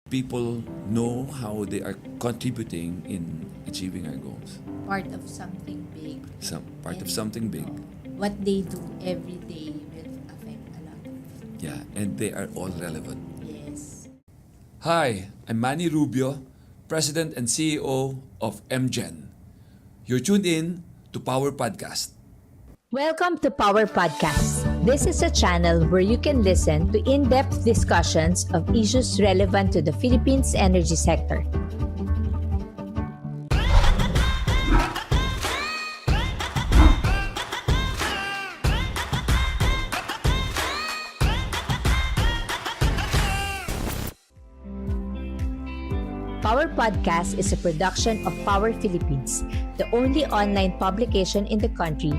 people know how they are contributing in achieving our goals. Part of something big. Some part of And, something big. What they do every day will affect a lot of Yeah, and they are all relevant. Yes. Hi, I'm Manny Rubio, President and CEO of MGEN. You're tuned in to Power Podcast. Welcome to Power Podcast. This is a channel where you can listen to in-depth discussions of issues relevant to the Philippines energy sector. Power Podcast is a production of Power Philippines, the only online publication in the country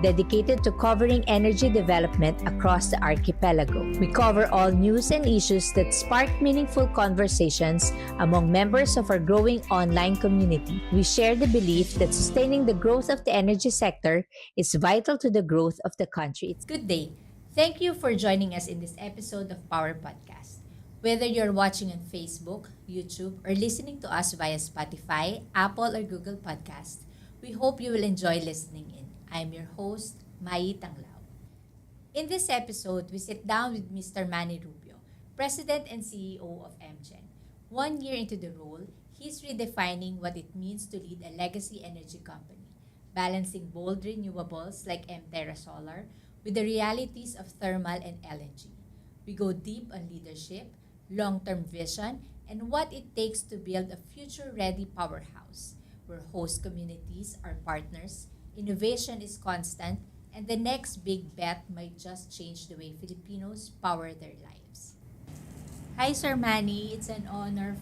dedicated to covering energy development across the archipelago. We cover all news and issues that spark meaningful conversations among members of our growing online community. We share the belief that sustaining the growth of the energy sector is vital to the growth of the country. Good day. Thank you for joining us in this episode of Power Podcast. Whether you're watching on Facebook, YouTube, or listening to us via Spotify, Apple, or Google Podcast, we hope you will enjoy listening in. I'm your host, Mai Tanglao. In this episode, we sit down with Mr. Manny Rubio, President and CEO of MGEN. 1 year into the role, he's redefining what it means to lead a legacy energy company, balancing bold renewables like Mterra Solar with the realities of thermal and LNG. We go deep on leadership, long-term vision, and what it takes to build a future-ready powerhouse where host communities are partners, innovation is constant, and the next big bet might just change the way Filipinos power their lives. Hi, Sir Manny. It's an honor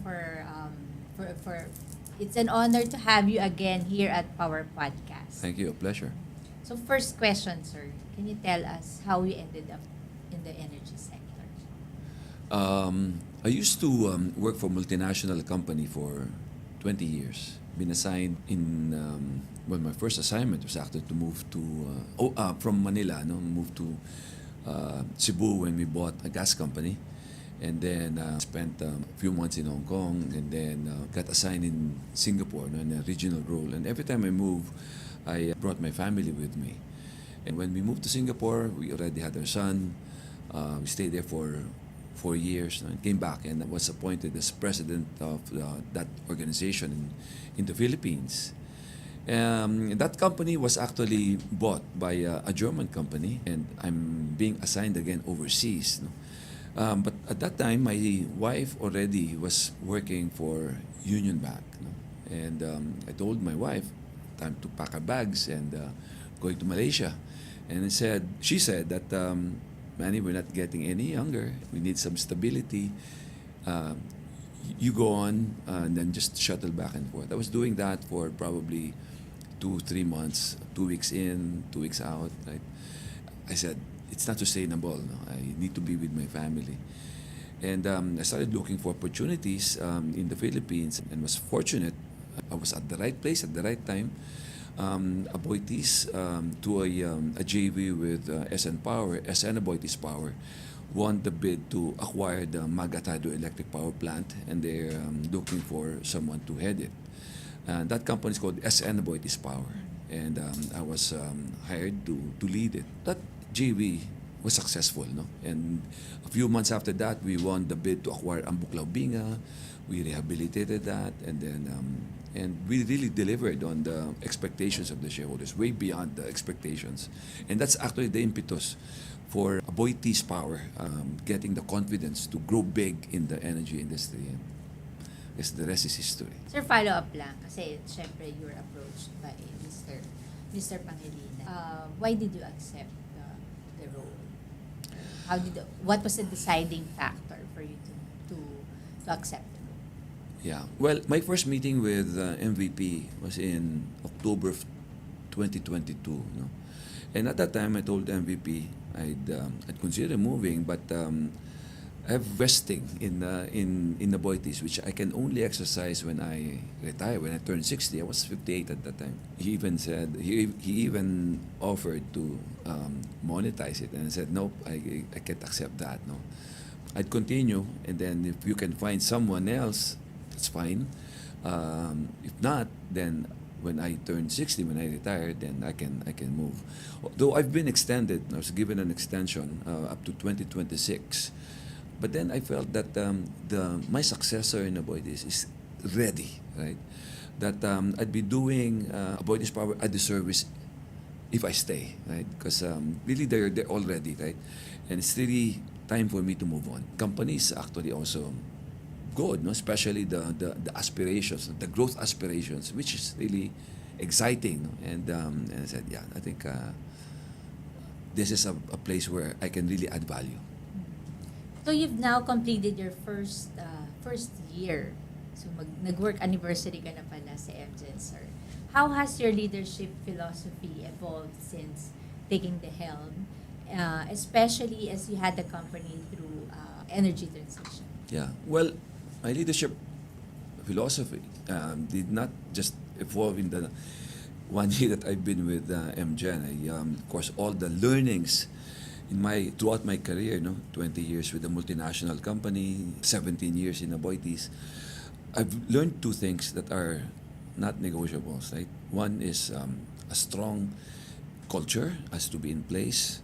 it's an honor to have you again here at Power Podcast. Thank you, a pleasure. So, first question, sir. Can you tell us how you ended up in the energy sector? I used to work for a multinational company for 20 years. Been assigned in, my first assignment was actually to move to, from Manila, move to Cebu when we bought a gas company. And then spent a few months in Hong Kong and then got assigned in Singapore in a regional role. And every time I move, I brought my family with me. And when we moved to Singapore, we already had our son. We stayed there for 4 years and came back and was appointed as president of that organization in the Philippines. That company was actually bought by a German company and I'm being assigned again overseas. But at that time, my wife already was working for Union Bank. And I told my wife, time to pack our bags and going to Malaysia. And she said that, Manny, we're not getting any younger. We need some stability. You go on and then just shuttle back and forth. I was doing that for probably 2-3 months, 2 weeks in, 2 weeks out. Right? I said, it's not sustainable. No? I need to be with my family. And I started looking for opportunities in the Philippines and was fortunate. I was at the right place at the right time. Aboitiz to a JV with SN Power, SN Aboitiz Power, won the bid to acquire the Magat Hydroelectric Power Plant, and they're looking for someone to head it. That company is called SN Aboitiz Power, and I was hired to lead it. That JV was successful, no? And a few months after that, we won the bid to acquire Ambuklaw Binga. We rehabilitated that, and then and we really delivered on the expectations of the shareholders, way beyond the expectations. And that's actually the impetus for Aboitiz Power getting the confidence to grow big in the energy industry. And I guess the rest is history. Sir, follow-up lang. Kasi, syempre, you were approached by Mr. Pangilinan. Why did you accept the role? What was the deciding factor for you to accept the role? Yeah. Well, my first meeting with MVP was in October of 2022. No? And at that time, I told MVP I'd consider moving, but I have vesting in the Aboitiz, which I can only exercise when I retire. When I turned 60, I was 58 at that time. He even said he even offered to monetize it, and I said nope, I can't accept that. No, I'd continue, and then if you can find someone else, that's fine. If not, then when I turn 60, when I retire, then I can move. Though I've been extended, I was given an extension up to 2026. But then I felt that my successor in Avoidis is ready, right? That I'd be doing Avoidis Power a disservice if I stay, right? Because really they're all ready, right? And it's really time for me to move on. Companies actually also good, no? Especially the aspirations, the growth aspirations, which is really exciting. No? And I said, yeah, I think this is a place where I can really add value. So you've now completed your first year. So nag-work anniversary ka na pala sa MGEN, sir. How has your leadership philosophy evolved since taking the helm, especially as you had the company through energy transition? Yeah. Well, my leadership philosophy did not just evolve in the 1 year that I've been with MGEN. Of course, all the learnings throughout my career, 20 years with a multinational company, 17 years in Aboitiz, I've learned two things that are not negotiables. Right? One is a strong culture has to be in place,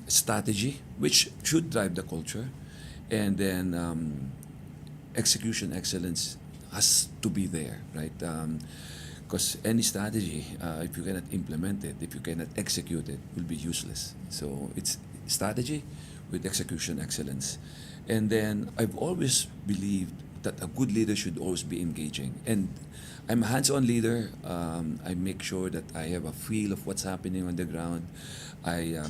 strategy, which should drive the culture, and then execution excellence has to be there, right? Because any strategy, if you cannot implement it, if you cannot execute it, will be useless. So it's strategy with execution excellence. And then I've always believed that a good leader should always be engaging. And I'm a hands-on leader. I make sure that I have a feel of what's happening on the ground. I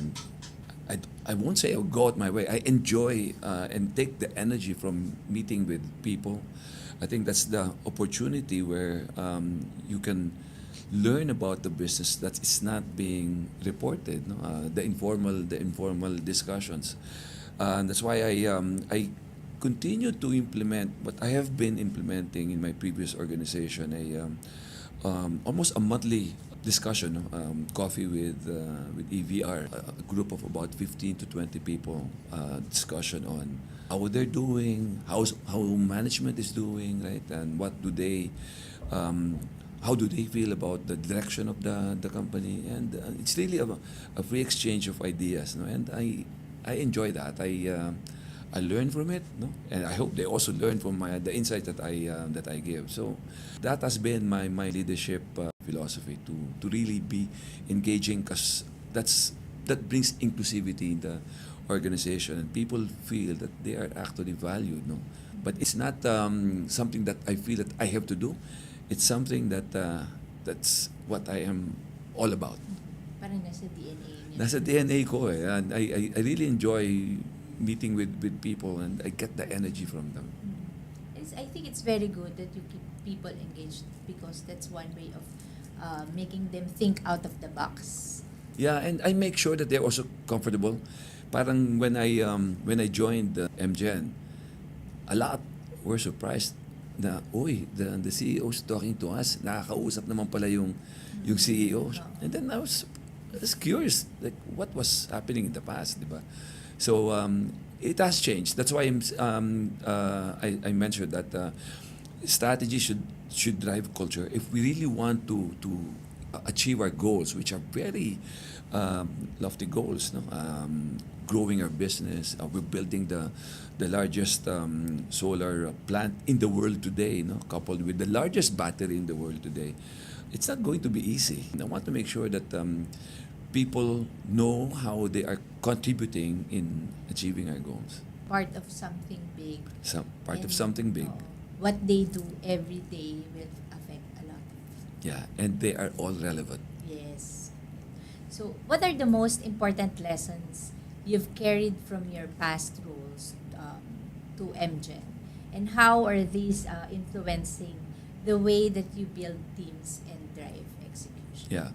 won't say I'll go out my way. I enjoy and take the energy from meeting with people. I think that's the opportunity where you can learn about the business that is not being reported. No? The informal discussions. That's why I continue to implement what I have been implementing in my previous organization. Almost a monthly discussion, coffee with EVR, a group of about 15 to 20 people, discussion on how they're doing, how management is doing, right, and how do they feel about the direction of the company, and it's really a free exchange of ideas, no? And I enjoy that. I learn from it, no? And I hope they also learn from the insight that I give. So that has been my leadership philosophy to really be engaging, because that brings inclusivity in the organization, and people feel that they are actually valued, no? But it's not something that I feel that I have to do. It's something that's what I am all about. Parang nasa DNA niya. Nasa DNA ko eh. And I really enjoy meeting with people, and I get the energy from them. I think it's very good that you keep people engaged, because that's one way of making them think out of the box. Yeah, and I make sure that they're also comfortable. Parang when I joined MGEN, a lot were surprised na, the CEO is talking to us. Nakakausap naman pala yung CEO. And then I was curious, like, what was happening in the past, di ba? So it has changed. That's why I mentioned that strategy should drive culture. If we really want to achieve our goals, which are very lofty goals, no? Growing our business, we're building the largest solar plant in the world today, no? Coupled with the largest battery in the world today. It's not going to be easy. I want to make sure that people know how they are contributing in achieving our goals. Part of something big. Part of something big. What they do every day will affect a lot. Yeah, and they are all relevant. Yes. So, what are the most important lessons you've carried from your past roles to MGEN? And how are these influencing the way that you build teams and drive execution? Yeah.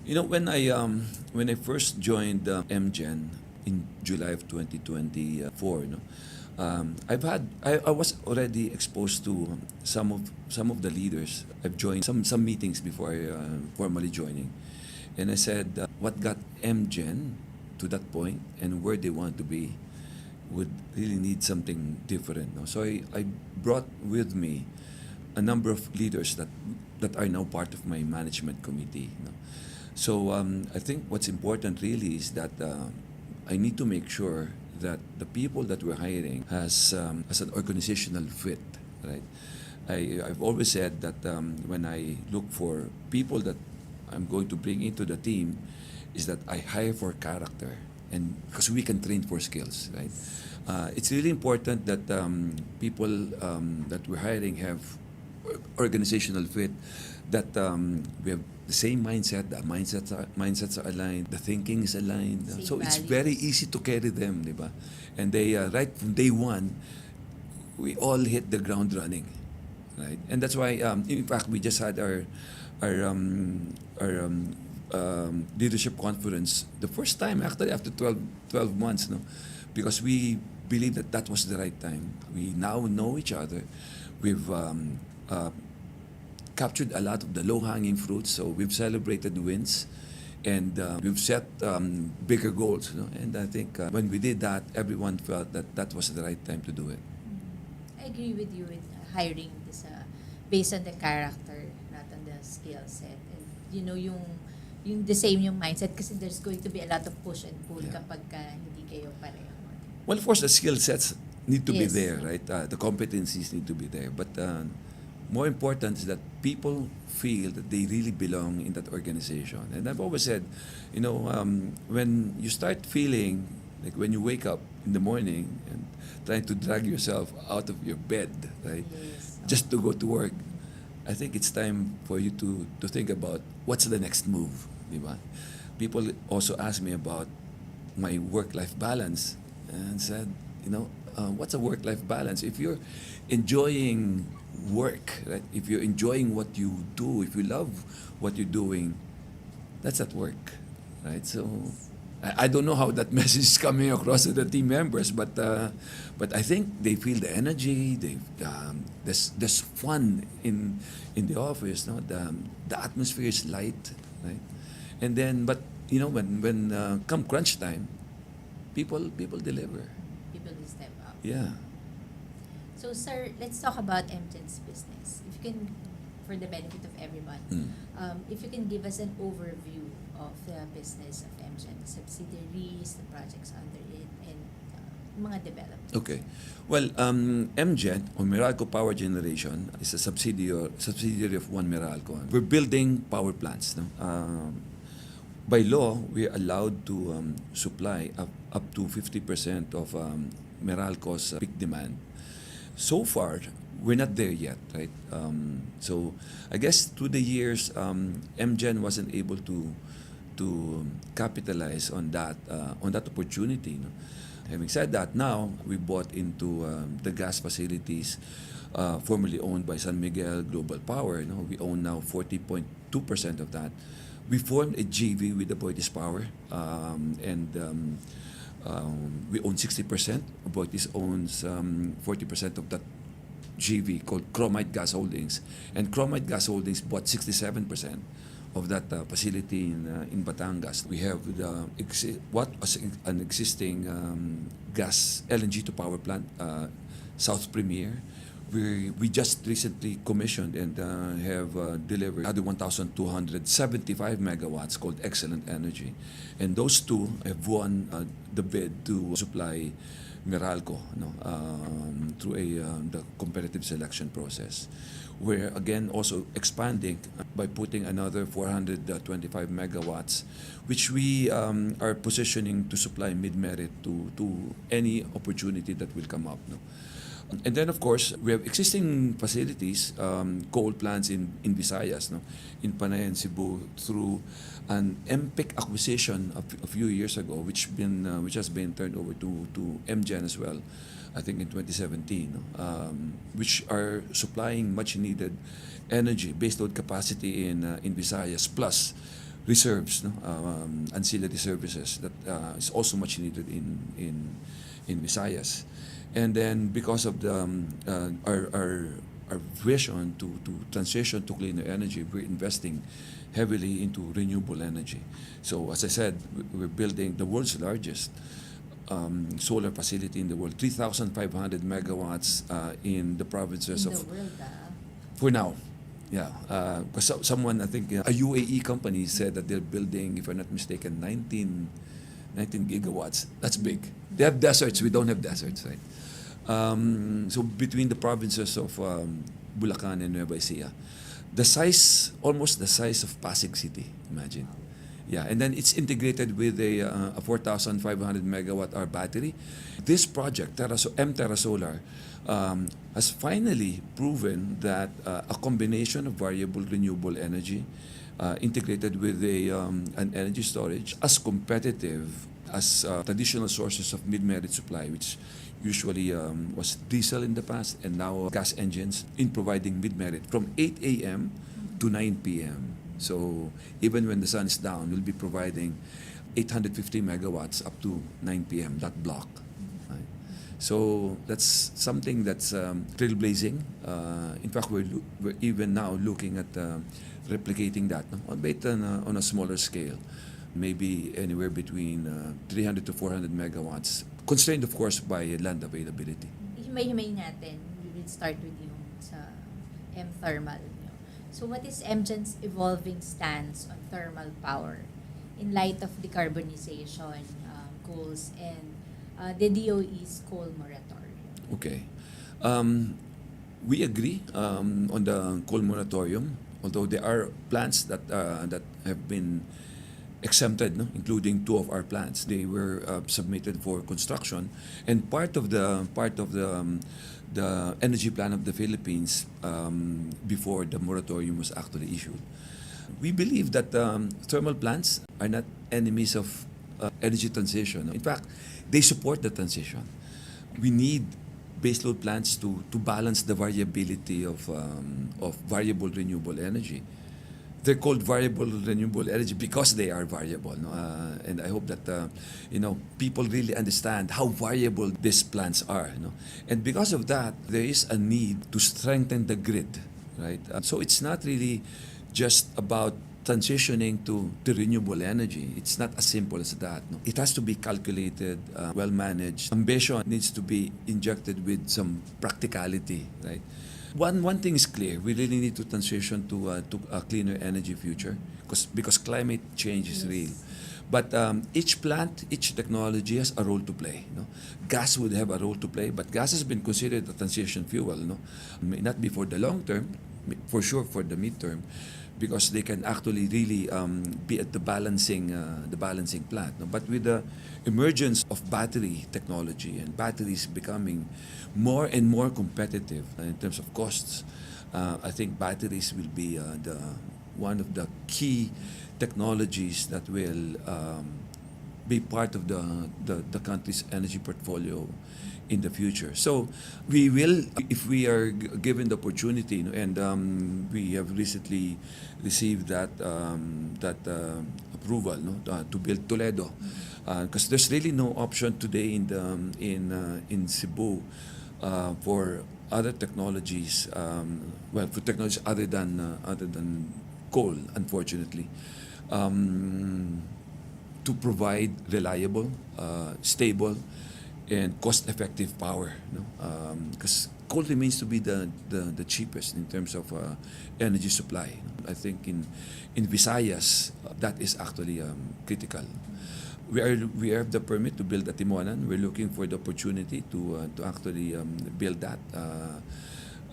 You know, when I first joined MGEN in July of 2024, I was already exposed to some of the leaders. I've joined some meetings before formally joining, and I said what got MGEN to that point and where they want to be. would really need something different. No? So I brought with me a number of leaders that are now part of my management committee. No? So I think what's important really is that I need to make sure that the people that we're hiring has an organizational fit, right? I've always said that when I look for people that I'm going to bring into the team, is that I hire for character, and because we can train for skills, right? It's really important that people that we're hiring have organizational fit, that we have the same mindset, the mindsets are aligned, the thinking is aligned. Same So it's values. very easy to carry them, di ba? And they, right from day one, we all hit the ground running, right? And that's why, in fact, we just had our leadership conference the first time actually after 12 months, no? Because we believe that that was the right time. We now know each other. We've captured a lot of the low-hanging fruits, so we've celebrated wins, and we've set bigger goals. You know? And I think when we did that, everyone felt that that was the right time to do it. I agree with you with hiring this based on the character, not on the skill set. And you know, yung the same yung mindset, kasi there's going to be a lot of push and pull Yeah. kapag hindi kayo pareho. Well, of course, the skill sets need to be Yes. there, right? The competencies need to be there. But more important is that people feel that they really belong in that organization. And I've always said, you know, when you start feeling like when you wake up in the morning and trying to drag yourself out of your bed, right? Yes. Just to go to work, I think it's time for you to think about what's the next move, di ba? People also ask me about my work-life balance and said, you know, what's a work-life balance? If you're enjoying work, right? If you're enjoying what you do, if you love what you're doing, that's at work, right? So I don't know how that message is coming across to the team members, but I think they feel the energy. There's fun in the office. No, the atmosphere is light, right? And then, but you know, when come crunch time, people deliver. People will step up. Yeah. So, sir, let's talk about MGEN's business. If you can, for the benefit of everyone, if you can give us an overview of the business of MGEN, the subsidiaries, the projects under it, and mga developments. Okay. Well, MGEN, or Meralco Power Generation, is a subsidiary of One Meralco. We're building power plants. No? By law, we're allowed to supply up to 50% of Meralco's peak demand. So far, we're not there yet, right? So I guess through the years, MGEN wasn't able to capitalize on that opportunity. No? Having said that, now we bought into the gas facilities formerly owned by San Miguel Global Power. You know, we own now 40.2% of that. We formed a JV with the Boitis Power, and we own 60%. Boitis owns 40% of that JV called Chromite Gas Holdings, and Chromite Gas Holdings bought 67% of that facility in Batangas. We have what was an existing gas LNG to power plant, South Premier. We just recently commissioned and have delivered another 1,275 megawatts called Excellent Energy. And those two have won the bid to supply Meralco, through the competitive selection process. We're again also expanding by putting another 425 megawatts, which we are positioning to supply mid-merit to any opportunity that will come up. No? And then, of course, we have existing facilities, coal plants in Visayas, no? In Panay and Cebu, through an MPIC acquisition a few years ago, which has been turned over to MGEN as well, I think in 2017, which are supplying much needed energy, base load capacity in Visayas, plus reserves, ancillary services that is also much needed in Visayas. And then because of our vision to transition to cleaner energy, we're investing heavily into renewable energy. So as I said, we're building the world's largest solar facility in the world, 3,500 megawatts in the provinces In of the world, for now. Yeah, because someone, I think, a UAE company said that they're building, if I'm not mistaken, 19 gigawatts. That's big. They have deserts. We don't have deserts, right? So between the provinces of Bulacan and Nueva Ecija, the size, almost the size of Pasig City, imagine. Yeah, and then it's integrated with a 4,500 megawatt hour battery. This project, Terra Solar, has finally proven that a combination of variable renewable energy integrated with an energy storage as competitive as traditional sources of mid-merit supply, which usually was diesel in the past and now gas engines in providing mid-merit from 8 a.m. to 9 p.m. So even when the sun is down, we'll be providing 850 megawatts up to 9 p.m., that block. Right? So that's something that's trailblazing. In fact, we're even now looking at replicating that, no? Albeit on a smaller scale, maybe anywhere between 300 to 400 megawatts, constrained of course by land availability. himay-himay natin. We will start with yung sa M-thermal. No? So what is MGEN's evolving stance on thermal power in light of decarbonization goals and the DOE's coal moratorium? Okay. We agree on the coal moratorium, although there are plants that have been exempted, no? Including two of our plants. They were submitted for construction, and part of the energy plan of the Philippines before the moratorium was actually issued. We believe that thermal plants are not enemies of energy transition. In fact, they support the transition. We need baseload plants to balance the variability of variable renewable energy. They're called variable renewable energy because they are variable. No? And I hope that people really understand how variable these plants are. No? And because of that, there is a need to strengthen the grid. Right? So it's not really just about transitioning to renewable energy. It's not as simple as that. No? It has to be calculated, well managed. Ambition needs to be injected with some practicality. Right? One thing is clear: we really need to transition to a cleaner energy future, because climate change is real. But each plant, each technology has a role to play. No? Gas would have a role to play, but gas has been considered a transition fuel. No? May not be for the long term, for sure for the midterm, because they can actually really be at the balancing plant. No? But with the emergence of battery technology and batteries becoming more and more competitive in terms of costs, I think batteries will be one of the key technologies that will be part of the country's energy portfolio in the future. So we will, if we are given the opportunity, and we have recently received that approval, to build Toledo, because there's really no option today in Cebu for other technologies, for technologies other than coal, unfortunately, to provide reliable, stable, and cost-effective power. Because coal remains to be the cheapest in terms of energy supply. I think in Visayas, that is actually critical. We have the permit to build at Timonan. We're looking for the opportunity to actually build that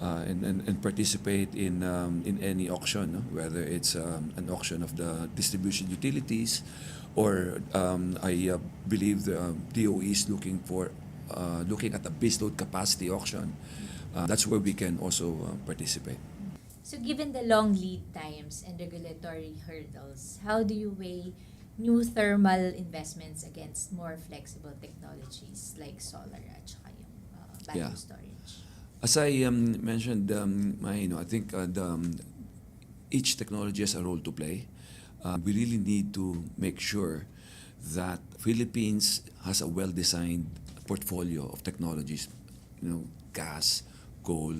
and participate in any auction, no? Whether it's an auction of the distribution utilities, or I believe the DOE is looking at a baseload capacity auction. That's where we can also participate. So given the long lead times and regulatory hurdles, how do you weigh new thermal investments against more flexible technologies like solar at saka yung battery Yeah. storage? As I mentioned, I think each technology has a role to play. We really need to make sure that Philippines has a well-designed portfolio of technologies, gas, coal,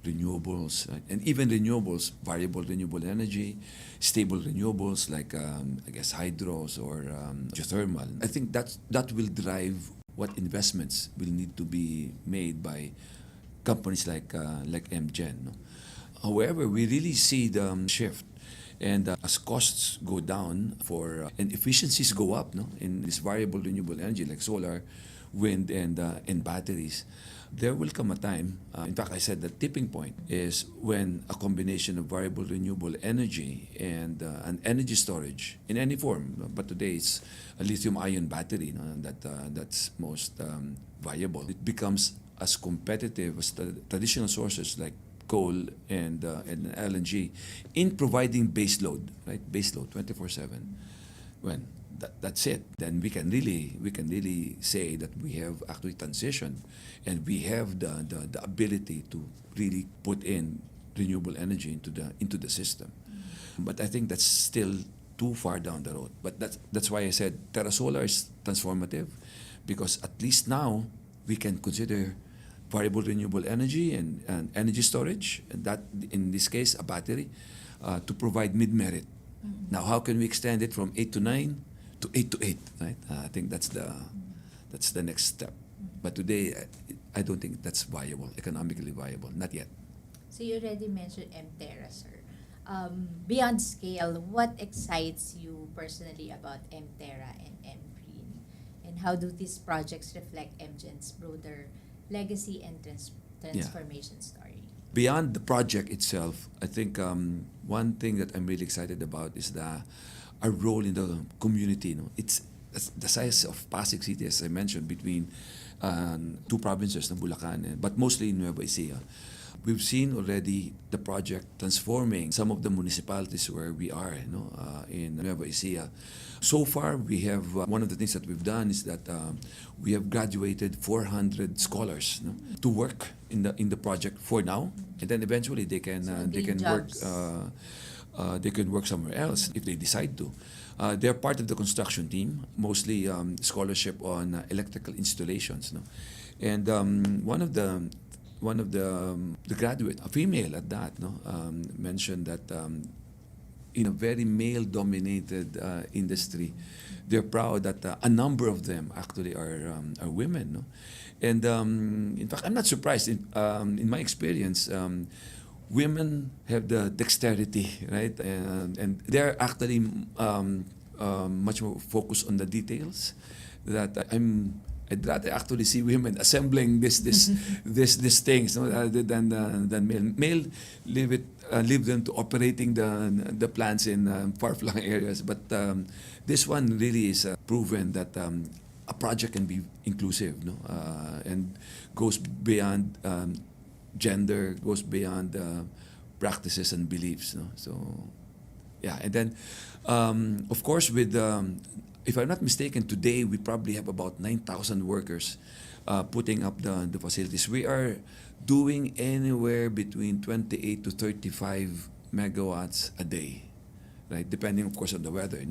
renewables, right? And even renewables, variable renewable energy, stable renewables like I guess hydros or geothermal. I think that will drive what investments will need to be made by companies like MGEN. No? However, we really see the shift. And as costs go down and efficiencies go up, no, in this variable renewable energy like solar, wind, and batteries, there will come a time. In fact, I said the tipping point is when a combination of variable renewable energy and an energy storage in any form. But today it's a lithium-ion battery, no, that's most viable. It becomes as competitive as traditional sources like coal and LNG in providing base load, right? Base load 24/7. When that's it, then we can really say that we have actually transitioned, and we have the ability to really put in renewable energy into the system. But I think that's still too far down the road. But that's why I said Terra Solar is transformative, because at least now we can consider variable renewable energy and energy storage, and that in this case a battery, to provide mid-merit. Now, how can we extend it from 8 to 9 to 8 to 8? Right? I think that's the next step. But today, I don't think that's viable, economically viable, not yet. So you already mentioned MTerra, sir. Beyond scale, what excites you personally about MTerra and MGEN? And how do these projects reflect MGEN's broader legacy and transformation story? Beyond the project itself, I think one thing that I'm really excited about is our role in the community. It's the size of Pasig City, as I mentioned, between two provinces, Bulacan, but mostly in Nueva Ecija. We've seen already the project transforming some of the municipalities where we are, in Nueva Ecija. So far, we have one of the things that we've done is that we have graduated 400 scholars to work in the project for now, and then eventually they can work somewhere else if they decide to. They're part of the construction team, mostly scholarship on electrical installations, and one of the graduate, a female at that, mentioned that in a very male-dominated industry, they're proud that a number of them actually are women. And in fact, I'm not surprised. In my experience, women have the dexterity, right? And they're actually much more focused on the details. I'd rather actually see women assembling this things, rather than male. Male leave them to operating the plants in far-flung areas. But this one really is proven that a project can be inclusive, and goes beyond gender, goes beyond practices and beliefs. So, yeah, and then of course with if I'm not mistaken, today we probably have about 9,000 workers putting up the facilities. We are doing anywhere between 28 to 35 megawatts a day, right? Depending, of course, on the weather,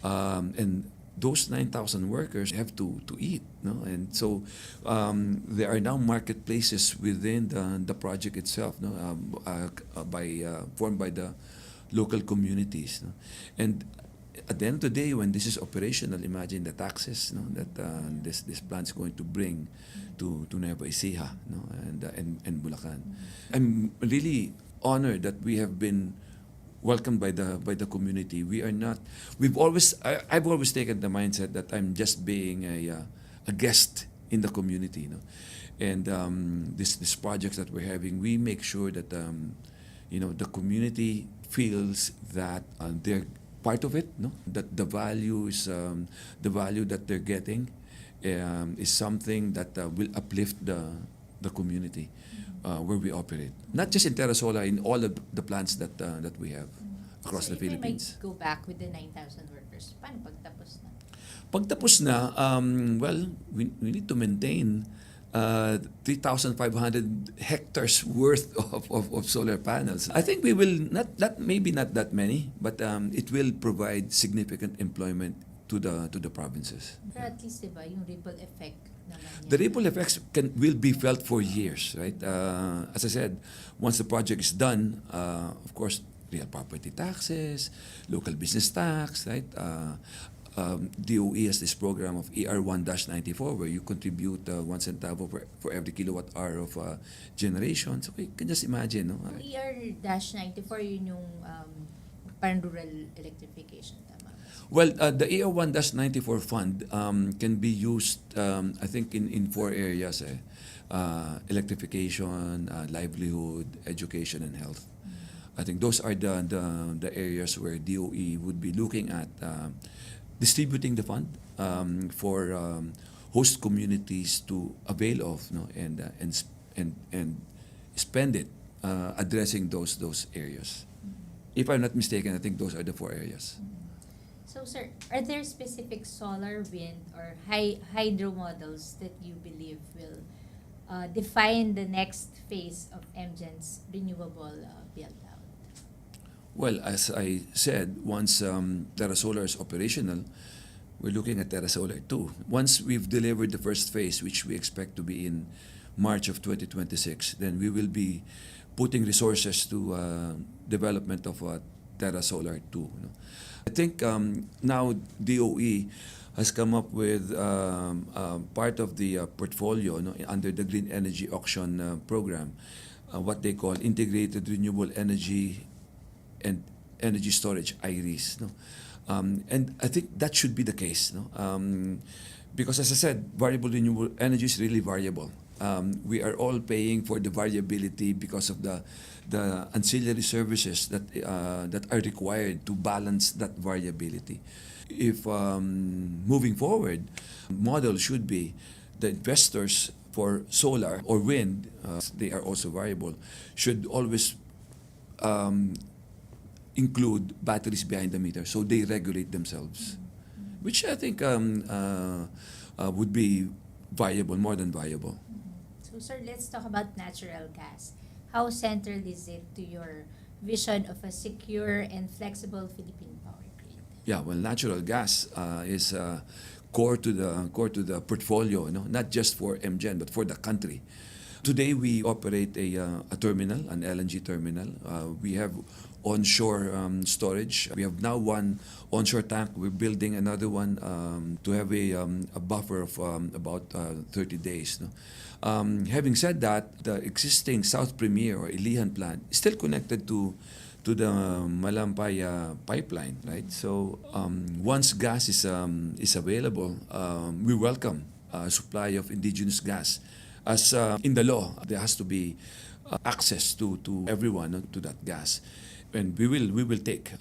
and those 9,000 workers have to eat, and so there are now marketplaces within the project itself, formed by the local communities, and at the end of the day, when this is operational, imagine the taxes that this plant is going to bring to Nueva Ecija, and Bulacan. I'm really honored that we have been welcomed by the community. I've always taken the mindset that I'm just being a guest in the community, and this projects that we're having, we make sure that the community feels that they're part of it, that the value that they're getting is something that will uplift the community where we operate. Not just in Terra Solar, in all of the plants that we have across the Philippines. If I might go back with the 9,000 workers, paano pagtapos na? Pagtapos na, well, we need to maintain 3,500 hectares worth of solar panels. I think we will maybe not that many, but it will provide significant employment to the provinces. But at least, diba, yung ripple effect naman yan. The ripple effects will be felt for years, right? As I said, once the project is done, of course, real property taxes, local business tax, right? DOE has this program of ER1-94 where you contribute 1 centavo for every kilowatt hour of generation. So you can just imagine, no? Yung ER-94, yun yung parang rural electrification, tama ba? Well, the ER1-94 fund can be used, I think, in 4 areas. Electrification, livelihood, education, and health. I think those are the areas where DOE would be looking at distributing the fund for host communities to avail of, no, and spend it addressing those areas. If I'm not mistaken, I think those are the 4 areas. So, sir, are there specific solar, wind, or hydro models that you believe will define the next phase of MGEN's renewable build-out? Well, as I said, once Terra Solar is operational, we're looking at Terra Solar 2. Once we've delivered the first phase, which we expect to be in March of 2026, then we will be putting resources to development of Terra Solar 2. You know. I think now DOE has come up with part of the portfolio, no, under the Green Energy Auction program, what they call Integrated Renewable Energy and Energy Storage, IRES. No? And I think that should be the case. No? Because as I said, variable renewable energy is really variable. We are all paying for the variability because of the ancillary services that are required to balance that variability. If moving forward, model should be the investors for solar or wind, they are also variable, should always include batteries behind the meter so they regulate themselves, which I think would be viable, more than viable. So, sir, let's talk about natural gas. How central is it to your vision of a secure and flexible Philippine power grid? Yeah, well, natural gas is core to the portfolio, you know, not just for MGEN but for the country. Today we operate a terminal, an LNG terminal. We have onshore storage. We have now one onshore tank. We're building another one to have a buffer of about 30 days. No? Having said that, the existing South Premier or Ilihan plant is still connected to the Malampaya pipeline, right? So once gas is available, we welcome supply of indigenous gas. As in the law, there has to be access to everyone to that gas, and we will take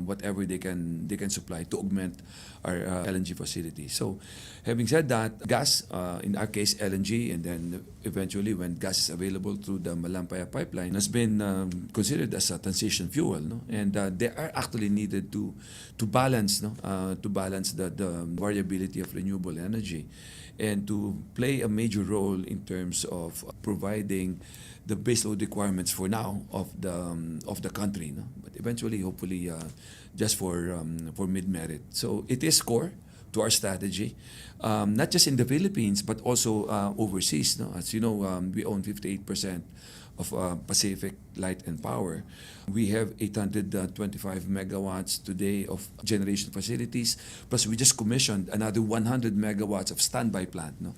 whatever they can supply to augment our LNG facility. So, having said that, gas, in our case LNG, and then eventually when gas is available through the Malampaya pipeline, has been considered as a transition fuel, no? And they are actually needed to balance, no, to balance the variability of renewable energy, and to play a major role in terms of providing the baseload requirements for now of the country, no? But eventually, hopefully, just for mid-merit. So it is core to our strategy, not just in the Philippines but also overseas. No? As you know, we own 58% of Pacific Light and Power. We have 825 megawatts today of generation facilities, plus we just commissioned another 100 megawatts of standby plant, no?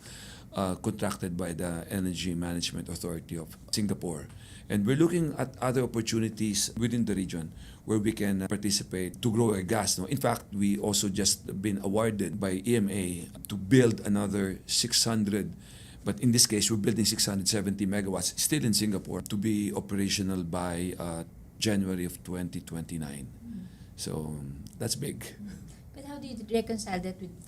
Contracted by the Energy Management Authority of Singapore. And we're looking at other opportunities within the region where we can participate to grow our gas. No? In fact, we also just been awarded by EMA to build another 600, but in this case, we're building 670 megawatts still in Singapore to be operational by January of 2029. So that's big. But how do you reconcile that with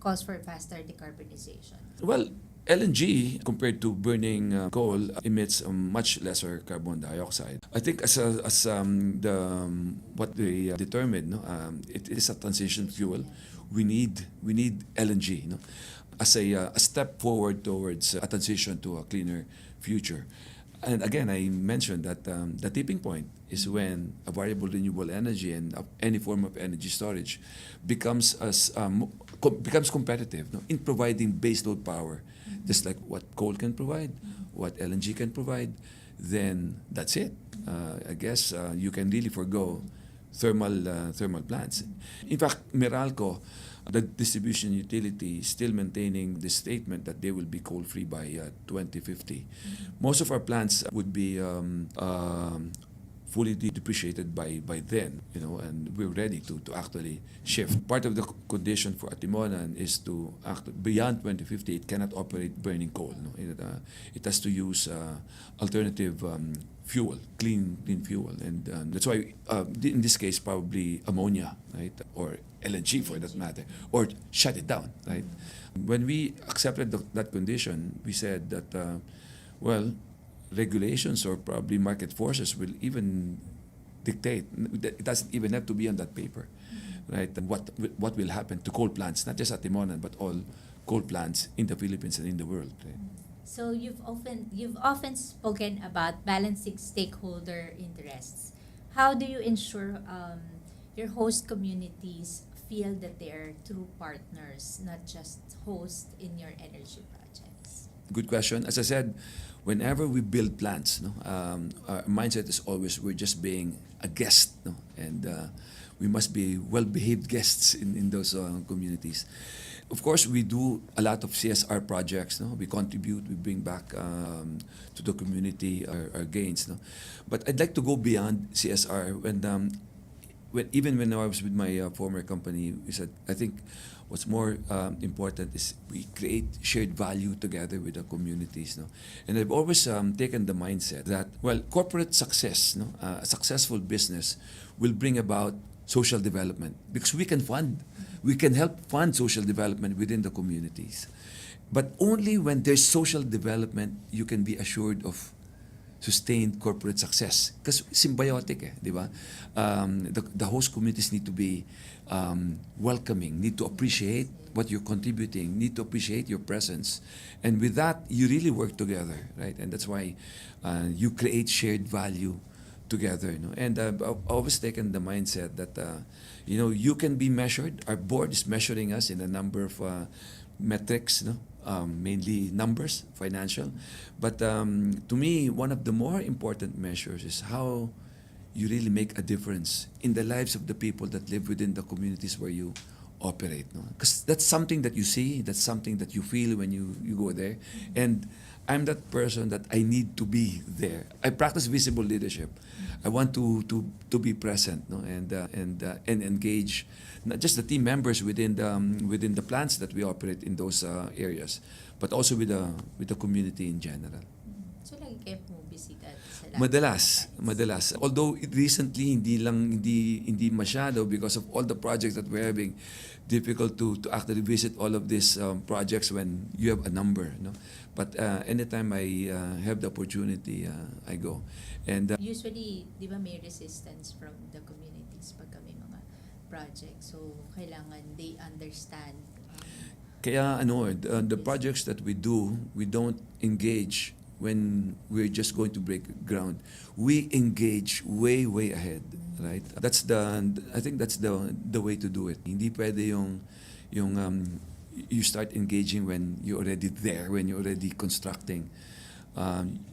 calls for faster decarbonization? Well, LNG compared to burning coal emits much lesser carbon dioxide. I think as what they determined, no, it is a transition fuel. We need LNG, no, as a step forward towards a transition to a cleaner future. And again, I mentioned that the tipping point is when a variable renewable energy and any form of energy storage becomes competitive, no, in providing baseload power, just like what coal can provide, what LNG can provide. Then that's it. I guess you can really forgo thermal plants. In fact, Meralco, the distribution utility, is still maintaining the statement that they will be coal-free by 2050. Most of our plants would be fully depreciated by then, and we're ready to actually shift. Part of the condition for Atimonan is to act beyond 2050. It cannot operate burning coal. No? It has to use alternative fuel, clean fuel, and that's why in this case probably ammonia, right, or LNG for that matter, or shut it down, right. When we accepted that condition, we said that regulations or probably market forces will even dictate. It doesn't even have to be on that paper, right? And what will happen to coal plants, not just at Timonan, but all coal plants in the Philippines and in the world. Right? So you've often spoken about balancing stakeholder interests. How do you ensure your host communities feel that they are true partners, not just hosts in your energy projects? Good question. As I said, whenever we build plants, our mindset is always we're just being a guest, and we must be well-behaved guests in those communities. Of course, we do a lot of CSR projects. We contribute, we bring back to the community our gains. But I'd like to go beyond CSR. Even when I was with my former company, we said, I think what's more important is we create shared value together with the communities. And I've always taken the mindset that, corporate success, a successful business will bring about social development because we can help fund social development within the communities. But only when there's social development, you can be assured of sustained corporate success. Because symbiotic, di ba? The host communities need to be welcoming, need to appreciate what you're contributing, need to appreciate your presence. And with that, you really work together, right? And that's why you create shared value together. And I've always taken the mindset that, you can be measured. Our board is measuring us in a number of metrics, mainly numbers, financial. But to me, one of the more important measures is how you really make a difference in the lives of the people that live within the communities where you operate. Because that's something that you see, that's something that you feel when you go there. And I'm that person that I need to be there. I practice visible leadership. I want to be present, and engage not just the team members within the plants that we operate in those areas, but also with the community in general. So lagi kayo bumibisita sa lahat? Madalas. Although recently hindi masyado because of all the projects that we're having, difficult to actually visit all of these projects when you have a number, But anytime I have the opportunity, I go. And usually, di ba may resistance from the communities pag may mga projects. So kailangan they understand. Kaya the projects that we do, we don't engage when we're just going to break ground. We engage way ahead, right? I think that's the way to do it. Hindi pwede yung you start engaging when you're already there, when you're already constructing.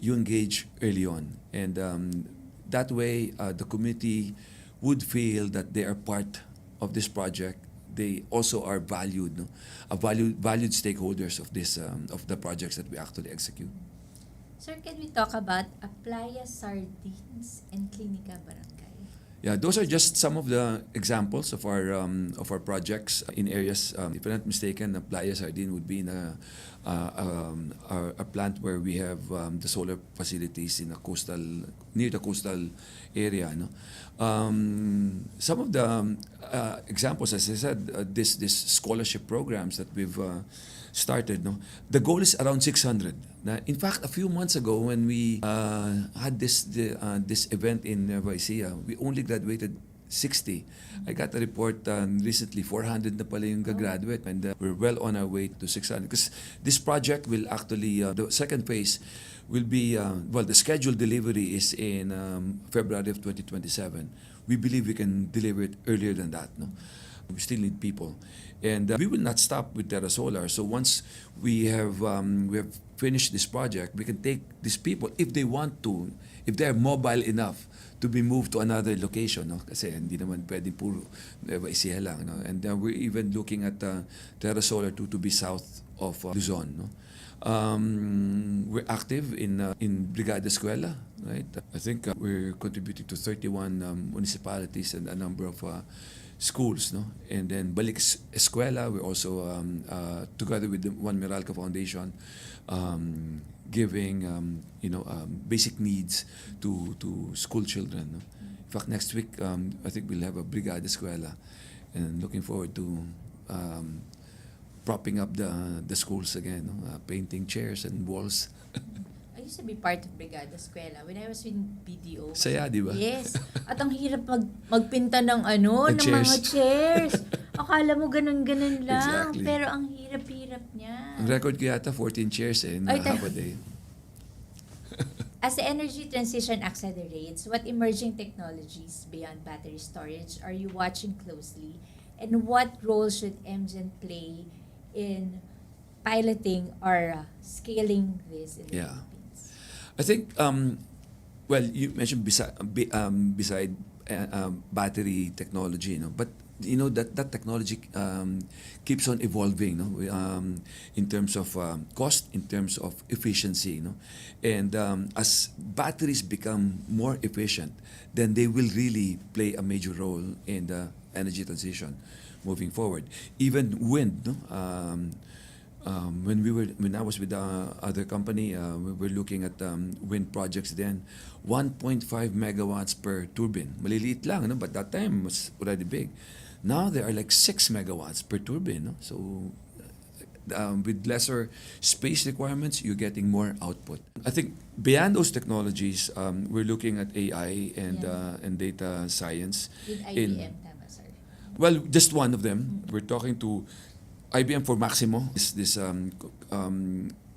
You engage early on, and that way the community would feel that they are part of this project. They also are valued, valued stakeholders of this of the projects that we actually execute. Sir, can we talk about Playa Sardines and Clinica Barangay? Yeah, those are just some of the examples of our projects in areas. If I'm not mistaken, Playa Sardine would be in a plant where we have the solar facilities in near the coastal area. Some of the examples, as I said, this scholarship programs that we've started. The goal is around 600. In fact, a few months ago when we had this event in Nueva Ecija, we only graduated 60. I got a report recently, 400 na pala yung gagraduate, and we're well on our way to 600. Because this project will actually, the second phase will be, the scheduled delivery is in February of 2027. We believe we can deliver it earlier than that. We still need people. And we will not stop with Terra Solar. So once we have finished this project, we can take these people, if they want to, if they are mobile enough to be moved to another location, no? Kasi hindi naman pwedeng puro Nueva Ecija lang, no? And we're even looking at Terra Solar to be south of Luzon, no? We're active in Brigada Escuela, right? I think we're contributing to 31 municipalities and a number of schools, no? And then Balik Escuela, we're also together with the One Meralco Foundation, giving basic needs to school children, no? In fact, next week I think we'll have a Brigada Escuela, and looking forward to propping up the schools again, no? Painting chairs and walls. I used to be part of Brigada Escuela when I was in BDO. Saya, di ba? Yes. At ang hirap magpinta ng ng chairs. mga chairs. Akala mo ganun-ganun lang. Exactly. Pero ang hirap-hirap niya. Ang record ko yata 14 chairs in Ay, half a day. As the energy transition accelerates, what emerging technologies beyond battery storage are you watching closely? And what role should MGEN play in piloting or scaling this in the Yeah. Philippines? I think, well, you mentioned beside battery technology, but that technology keeps on evolving, in terms of cost, in terms of efficiency, and as batteries become more efficient, then they will really play a major role in the energy transition moving forward. Even wind, when I was with the other company, we were looking at wind projects then. 1.5 megawatts per turbine. Maliliit lang, but that time was already big. Now there are like 6 megawatts per turbine. So with lesser space requirements, you're getting more output. I think beyond those technologies, we're looking at AI and data science. With IBM, tama, sir? Well, just one of them. We're talking to IBM for Maximo. This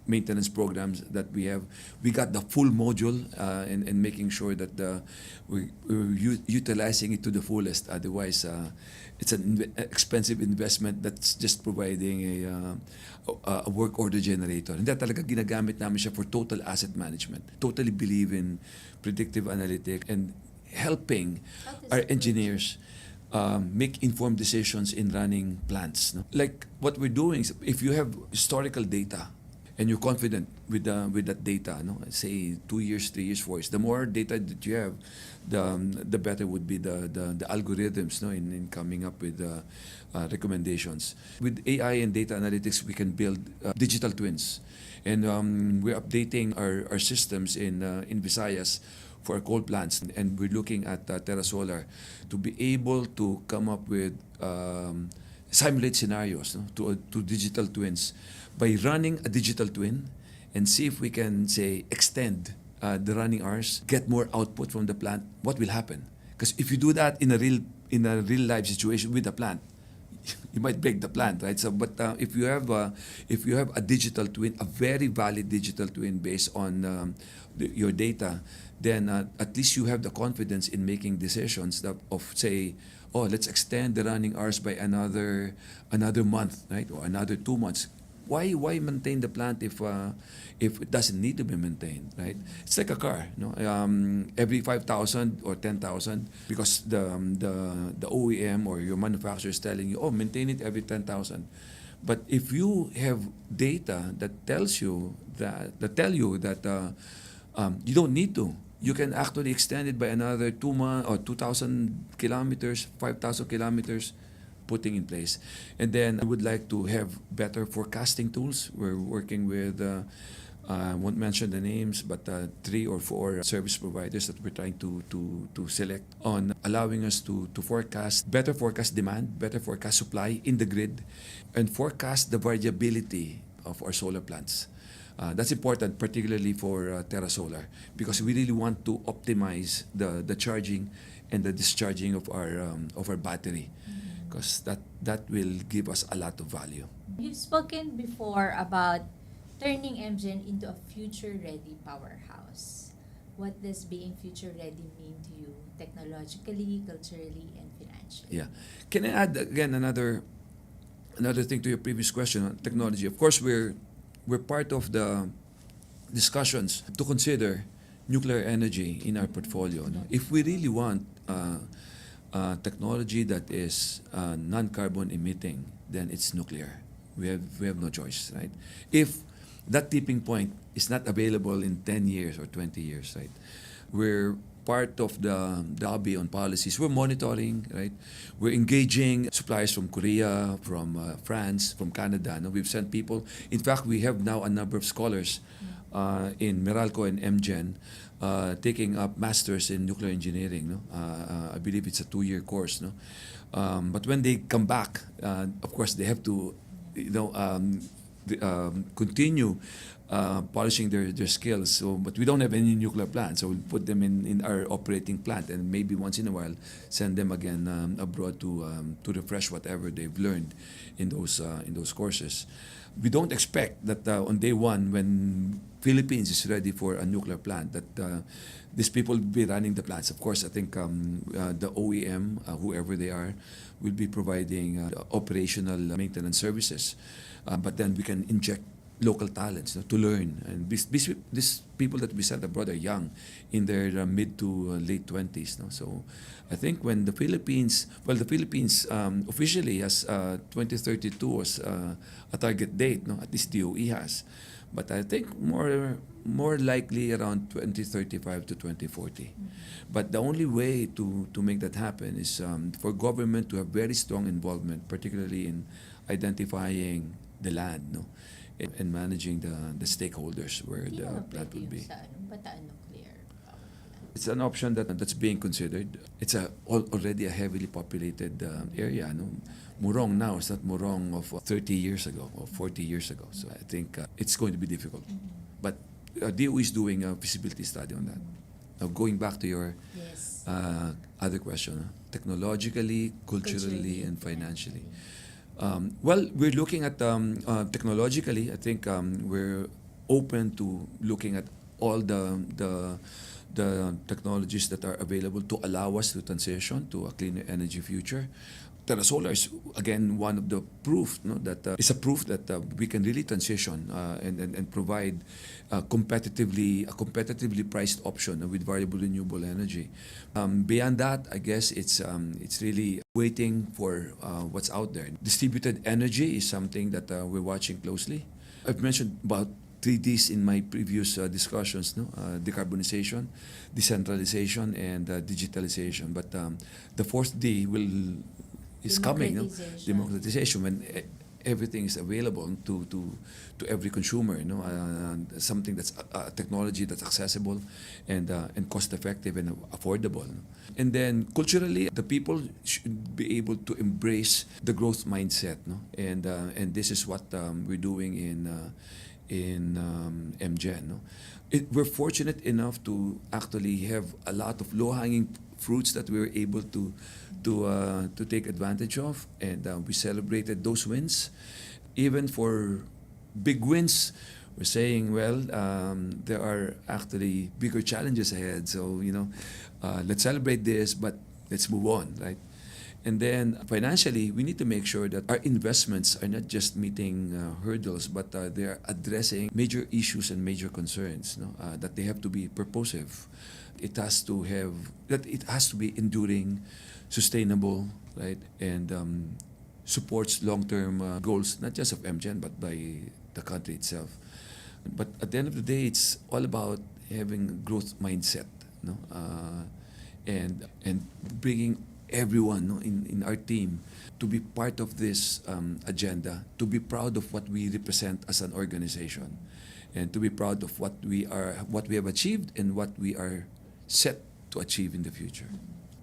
maintenance programs that we have. We got the full module and making sure that we're utilizing it to the fullest. Otherwise, it's an expensive investment that's just providing a work order generator. Hindi talaga ginagamit namin siya for total asset management. Totally believe in predictive analytics and helping our engineers make informed decisions in running plants. Like what we're doing is, if you have historical data and you're confident with that data, say 2 years, 3 years, 4 years, the more data that you have, the better would be the algorithms in coming up with recommendations. With AI and data analytics, we can build digital twins, and we're updating our systems in Visayas for our coal plants, and we're looking at Terra Solar to be able to come up with simulate scenarios to digital twins by running a digital twin and see if we can, say, extend the running hours, get more output from the plant. What will happen? Because if you do that in a real life situation with the plant, you might break the plant, right? So, but if you have a digital twin, a very valid digital twin based on your data, then at least you have the confidence in making decisions of, say, let's extend the running hours by another month, right, or another 2 months. Why maintain the plant if it doesn't need to be maintained, right? It's like a car, every 5,000 or 10,000, because the OEM or your manufacturer is telling you, maintain it every 10,000. But if you have data that tells you that you don't need to, you can actually extend it by another 2 months or 2,000 kilometers, 5,000 kilometers. Putting in place. And then I would like to have better forecasting tools. We're working with, I won't mention the names, but 3 or 4 service providers that we're trying to select on allowing us to better forecast demand, better forecast supply in the grid, and forecast the variability of our solar plants. That's important, particularly for Terra Solar, because we really want to optimize the charging and the discharging of our battery. Because that will give us a lot of value. You've spoken before about turning MGEN into a future-ready powerhouse. What does being future-ready mean to you, technologically, culturally, and financially? Yeah. Can I add again another thing to your previous question on technology? Of course, we're part of the discussions to consider nuclear energy in our portfolio. No? If we really want technology that is non-carbon emitting, then it's nuclear. We have no choice, right? If that tipping point is not available in 10 years or 20 years, right? We're part of the lobby on policies. We're monitoring, right? We're engaging suppliers from Korea, from France, from Canada. No? We've sent people. In fact, we have now a number of scholars in Meralco and MGEN taking up masters in nuclear engineering. No? I believe it's a 2-year course. No? But when they come back, of course, they have to, continue polishing their skills. So, but we don't have any nuclear plant, so we'll put them in our operating plant, and maybe once in a while send them again abroad to refresh whatever they've learned in those courses. We don't expect that on day one, when Philippines is ready for a nuclear plant, that these people will be running the plants. Of course, I think the OEM, whoever they are, will be providing operational maintenance services. But then we can inject local talents, to learn. And these people that we sent abroad are young, in their mid to late 20s. So I think when the Philippines officially has 2032 as a target date, at least DOE has. But I think more likely around 2035 to 2040. Mm-hmm. But the only way to make that happen is for government to have very strong involvement, particularly in identifying the land, and managing the stakeholders where the plant will be. It's an option that's being considered. It's already a heavily populated area. Murong now is not Murong of 30 years ago or 40 years ago. So I think it's going to be difficult. Mm-hmm. But DOE is doing a feasibility study on that. Now, going back to your other question, technologically, culturally, and financially. Well, we're looking at technologically. I think we're open to looking at all the technologies that are available to allow us to transition to a cleaner energy future. Terra Solar is again one of the proof, that is a proof that we can really transition and provide a competitively priced option with variable renewable energy. Beyond that, I guess it's really waiting for what's out there. Distributed energy is something that we're watching closely. I've mentioned about 3Ds in my previous discussions, decarbonization, decentralization, and digitalization. But the fourth D is coming, democratization, when everything is available to every consumer, something that's technology that's accessible and cost effective and affordable. And then culturally, the people should be able to embrace the growth mindset, and this is what we're doing in MGEN. We're fortunate enough to actually have a lot of low-hanging fruits that we were able to take advantage of, and we celebrated those wins. Even for big wins, we're saying, there are actually bigger challenges ahead. So let's celebrate this, but let's move on, right? And then financially, we need to make sure that our investments are not just meeting hurdles, but they're addressing major issues and major concerns. That they have to be purposive. It has to be enduring, sustainable, right, and supports long-term goals, not just of MGEN, but by the country itself. But at the end of the day, it's all about having a growth mindset, and bringing everyone in our team to be part of this agenda, to be proud of what we represent as an organization, and to be proud of what we have achieved and what we are set to achieve in the future.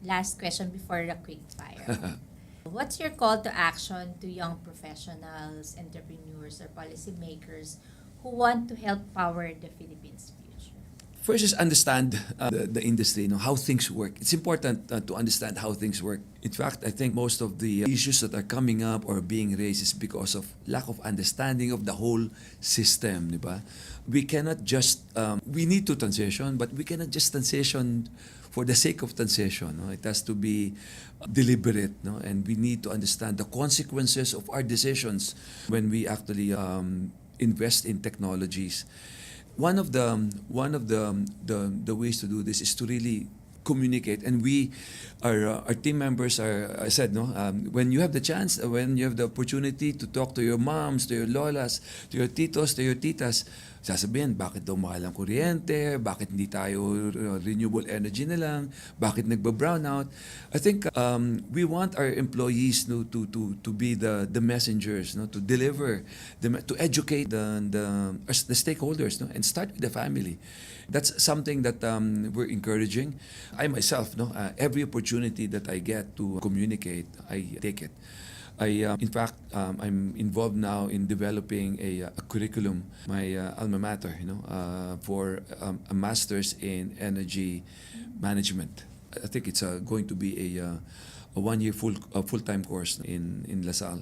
Last question before the quick fire. What's your call to action to young professionals, entrepreneurs, or policymakers who want to help power the Philippines' future? First is understand the industry, how things work. It's important to understand how things work. In fact, I think most of the issues that are coming up or being raised is because of lack of understanding of the whole system, diba? We cannot just, we need to transition, but we cannot just transition for the sake of transition. It has to be deliberate, and we need to understand the consequences of our decisions when we actually invest in technologies. one of the ways to do this is to really communicate, and our team members are, I said, no, when you have the chance, when you have the opportunity to talk to your moms, to your lolas, to your titos, to your titas, sasabihin, bakit daw mahal ang kuryente, bakit hindi tayo renewable energy na lang, bakit nagba-brownout. I think we want our employees, no, to be the messengers, no, to deliver, to educate the stakeholders, no, and start with the family. That's something that we're encouraging. I myself, no, every opportunity that I get to communicate, I take it. In fact, I'm involved now in developing a curriculum, my alma mater, for a master's in energy management. I think it's going to be a 1 year full-time course in LaSalle.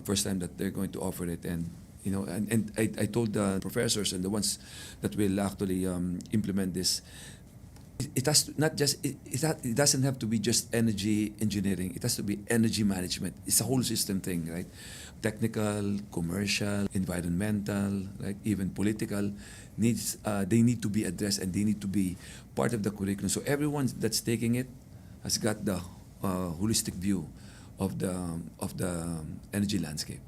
First time that they're going to offer it, and I told the professors and the ones that will actually implement this, it has to not just it doesn't have to be just energy engineering. It has to be energy management. It's a whole system thing, right? Technical, commercial, environmental, right? Even political needs. They need to be addressed, and they need to be part of the curriculum. So everyone that's taking it has got the holistic view of the energy landscape.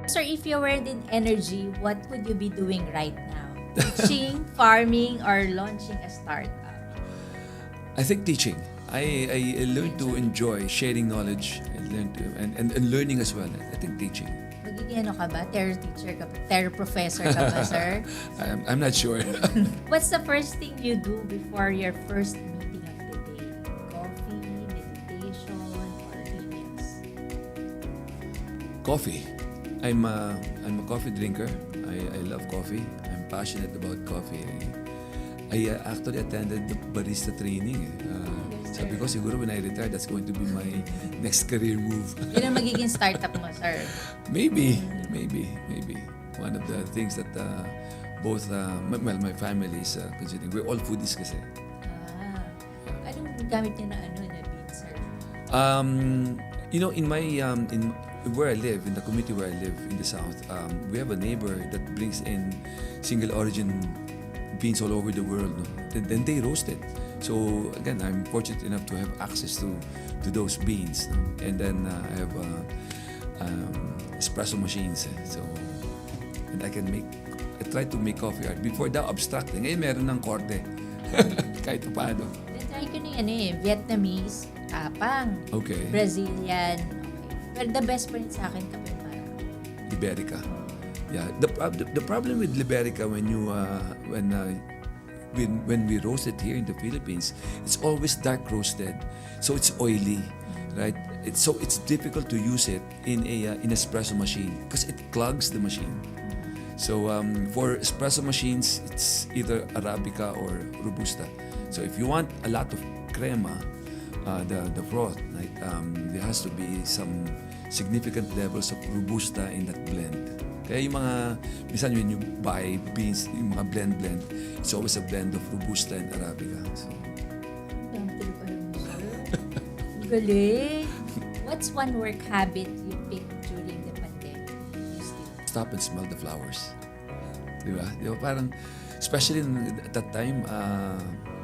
Sir, if you weren't in energy, what would you be doing right now? Teaching, farming, or launching a startup? I think teaching. I learned to enjoy sharing knowledge. I learned to, and learning as well. I think teaching. Magiging ano ka ba? Terror teacher ka ba? Terror professor ka ba, sir? I'm not sure. What's the first thing you do before your first meeting of the day? Coffee, meditation, or emails? Coffee. I'm a coffee drinker. I love coffee. I'm passionate about coffee. I actually attended the barista training. Sabi ko, siguro when I retire, that's going to be my next career move. Yun ang magiging startup mo, sir. Maybe. One of the things that both, my family is considering. We're all foodies kasi. Anong gamit niya na bean, sir? In my in where I live, in the community where I live in the south, we have a neighbor that brings in single origin beans all over the world. No? Then they roast it. So again, I'm fortunate enough to have access to those beans. No? And then I have espresso machines. So and I try to make coffee art. Before daw abstract. Ngayon meron ng korte. Kahit paano. Try ko na yan Vietnamese, tapang. Okay. Brazilian. Okay. Pero the best pa rin sa akin kapag parang Liberica. Yeah. The problem with Liberica when we roast it here in the Philippines, it's always dark roasted, so it's oily, right? It's difficult to use it in an espresso machine because it clogs the machine. So for espresso machines, it's either Arabica or Robusta. So if you want a lot of crema, the froth, right? There has to be some significant levels of Robusta in that blend. Kaya yung minsan when you buy beans, yung mga blend, it's always a blend of Robusta and Arabica. So. Galing! What's one work habit you picked during the pandemic? Stop and smell the flowers. Di ba? Parang, especially at that time,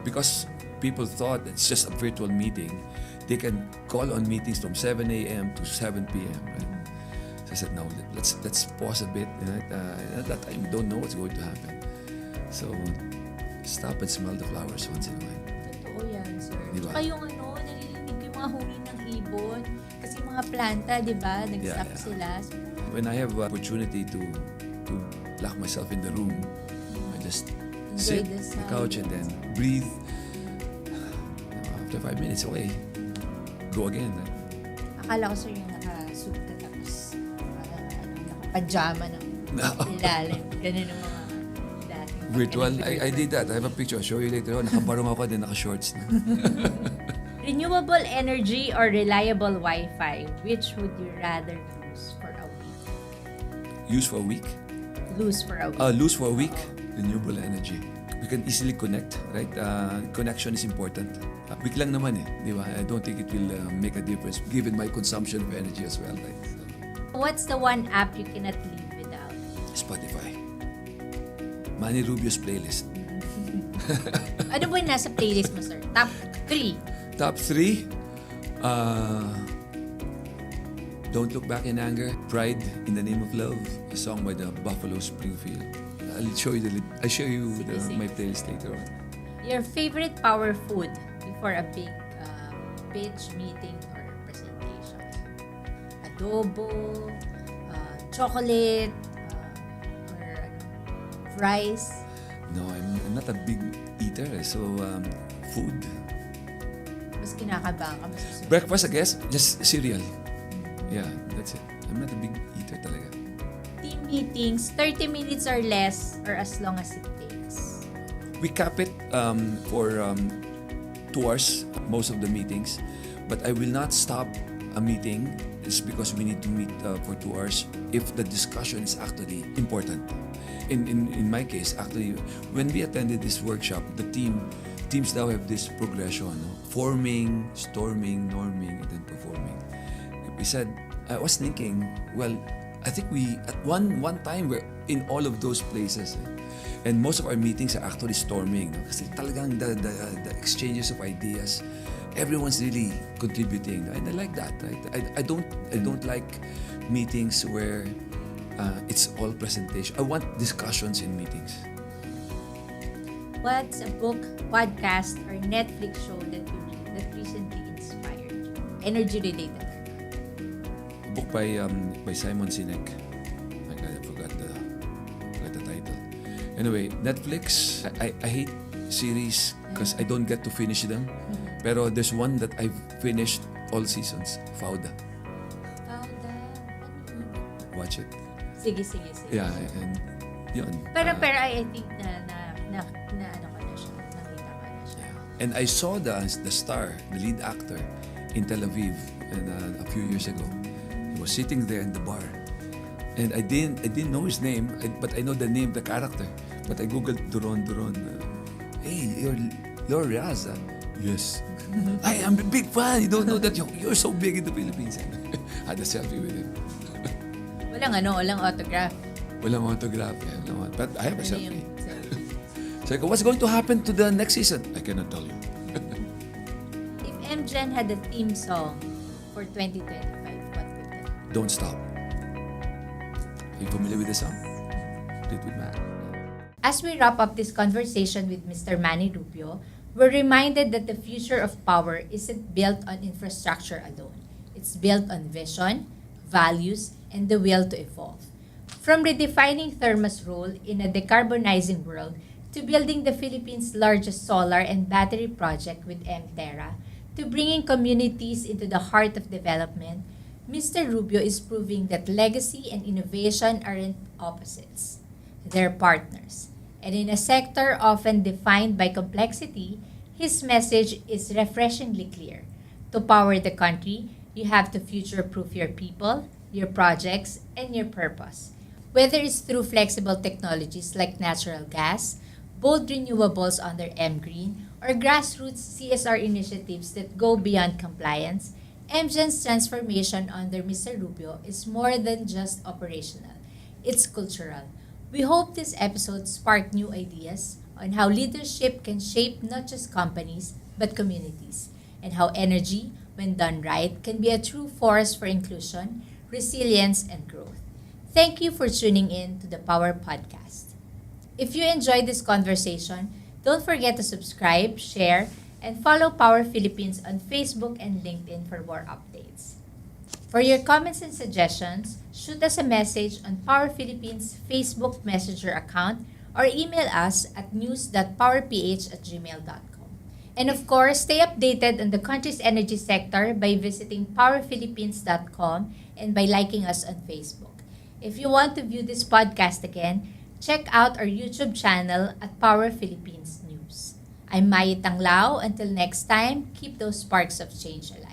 because people thought it's just a virtual meeting, they can call on meetings from 7 a.m. to 7 p.m. Right? So I said, no, let's pause a bit. Right? At that time, we don't know what's going to happen. So stop and smell the flowers once in a while. Totoo yan, sir. Diba? Tsaka yung naririnig ko yung mga huni ng ibon. Kasi yung mga planta, di ba? Nag-stop sila. When I have opportunity to lock myself in the room, I just sit on the couch and then breathe. After 5 minutes, okay. Go again. Akala ko, sir, yung naka-suit ka tapos naka-pajama ng ilalim. Ganun ang mga dating. Virtual? I did that. I have a picture. I'll show you later on. Nakabarong ako din, naka-shorts na. Renewable energy or reliable Wi-Fi? Which would you rather lose for a week? Use for a week? Lose for a week. Lose for a week? Renewable energy. we can easily connect, right? Connection is important. Weak lang naman di ba? I don't think it will make a difference given my consumption of energy as well, right? So, What's the one app you cannot live without? Spotify. Manny Rubio's playlist. Ano ba yung nasa playlist mo, sir? Top 3. Top 3, Don't Look Back in Anger, Pride in the Name of Love, a song by the Buffalo Springfield. I'll show you my playlist later on. Your favorite power food before a big pitch, meeting, or presentation? Adobo, chocolate, or rice? No, I'm not a big eater, so food. Mas kinakabahan ka, mas susunod. Breakfast, I guess, just cereal. Yeah, that's it. I'm not a big eater talaga. Team meetings, 30 minutes or less, or as long as it takes. We cap it for 2 hours, most of the meetings. But I will not stop a meeting just because we need to meet for 2 hours if the discussion is actually important. In my case, actually, when we attended this workshop, teams now have this progression, forming, storming, norming, and then performing. We said, I was thinking, well, I think we, at one time, we're in all of those places. And most of our meetings are actually storming. Kasi talagang the exchanges of ideas, everyone's really contributing. And I like that. Right? I don't like meetings where it's all presentation. I want discussions in meetings. What's a book, podcast, or Netflix show that you read that recently inspired you? Energy related. A book by Simon Sinek. I forgot the title. Anyway, Netflix. I hate series because I don't get to finish them. Pero there's one that I've finished all seasons. Fauda. Watch it. Sige. Yeah, and yun. Pero I think na ano ka na siya, nakita ka na siya. Yeah. And I saw the star, the lead actor in Tel Aviv a few years ago. He was sitting there in the bar. And I didn't know his name, but I know the name, the character. But I googled Duron. Hey, you're Riaz. Yes. I am a big fan. You don't know that you're so big in the Philippines. I had a selfie with him. Walang autograph. Walang autograph. But I have a Ano selfie. yung selfie? So I go, what's going to happen to the next season? I cannot tell you. If MGEN had a theme song for 2025, what would that be? Don't Stop. Are you familiar with the song? Fleetwood Mac. As we wrap up this conversation with Mr. Manny Rubio, we're reminded that the future of power isn't built on infrastructure alone. It's built on vision, values, and the will to evolve. From redefining therma's role in a decarbonizing world to building the Philippines' largest solar and battery project with MTerra, to bringing communities into the heart of development, Mr. Rubio is proving that legacy and innovation aren't opposites. They're partners. And in a sector often defined by complexity, his message is refreshingly clear. To power the country, you have to future-proof your people, your projects, and your purpose. Whether it's through flexible technologies like natural gas, bold renewables under MGEN, or grassroots CSR initiatives that go beyond compliance, MGEN's transformation under Mr. Rubio is more than just operational. It's cultural. We hope this episode sparked new ideas on how leadership can shape not just companies, but communities, and how energy, when done right, can be a true force for inclusion, resilience, and growth. Thank you for tuning in to the Power Podcast. If you enjoyed this conversation, don't forget to subscribe, share, and follow Power Philippines on Facebook and LinkedIn for more updates. For your comments and suggestions, shoot us a message on Power Philippines' Facebook Messenger account or email us at news.powerph@gmail.com. And of course, stay updated on the country's energy sector by visiting powerphilippines.com and by liking us on Facebook. If you want to view this podcast again, check out our YouTube channel at Power Philippines News. I'm Mai Tanglao. Until next time, keep those sparks of change alive.